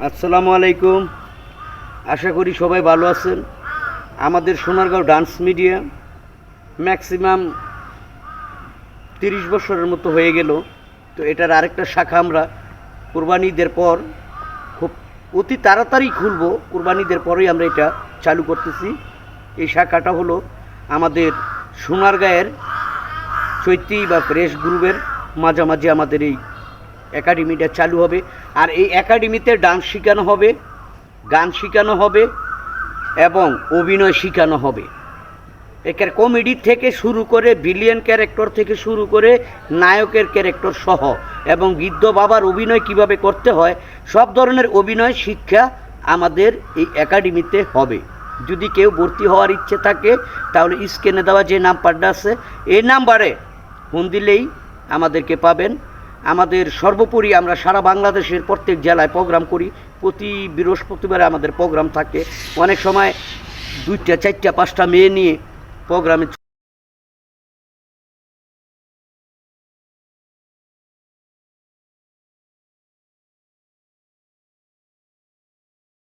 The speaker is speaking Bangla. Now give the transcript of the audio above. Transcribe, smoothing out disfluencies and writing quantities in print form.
আসসালামু আলাইকুম। আশা করি সবাই ভালো আছেন। আমাদের সোনারগাঁও ডান্স মিডিয়া ম্যাক্সিমাম 30 বছরের মতো হয়ে গেল। তো এটার আরেকটা শাখা আমরা কুরবানি ঈদের পর খুব অতি তাড়াতাড়ি খুলব। কুরবানি ঈদের পরেই আমরা এটা চালু করতেছি। এই শাখাটা হলো আমাদের সোনারগাঁয়ের চৈতি বা প্রেস গ্রুপের মাঝামাঝি আমাদের এই একাডেমিটা চালু হবে। আর এই একাডেমিতে ডান্স শেখানো হবে, গান শেখানো হবে এবং অভিনয় শেখানো হবে। একের কমেডি থেকে শুরু করে ভিলিয়ান ক্যারেক্টার থেকে শুরু করে নায়কের ক্যারেক্টার সহ এবং বৃদ্ধ বাবার অভিনয় কিভাবে করতে হয় সব ধরনের অভিনয় শিক্ষা আমাদের এই একাডেমিতে হবে। যদি কেউ ভর্তি হওয়ার ইচ্ছে থাকে তাহলে স্ক্রিনে দেওয়া যে নাম্বারটা আছে এই নাম্বারে ফোন দিলেই আমাদেরকে পাবেন। আমাদের সর্বোপরি আমরা সারা বাংলাদেশের প্রত্যেক জেলায় প্রোগ্রাম করি। প্রতি বৃহস্পতিবারে আমাদের প্রোগ্রাম থাকে। অনেক সময় 2টা 4টা 5টা মেয়ে নিয়ে প্রোগ্রামে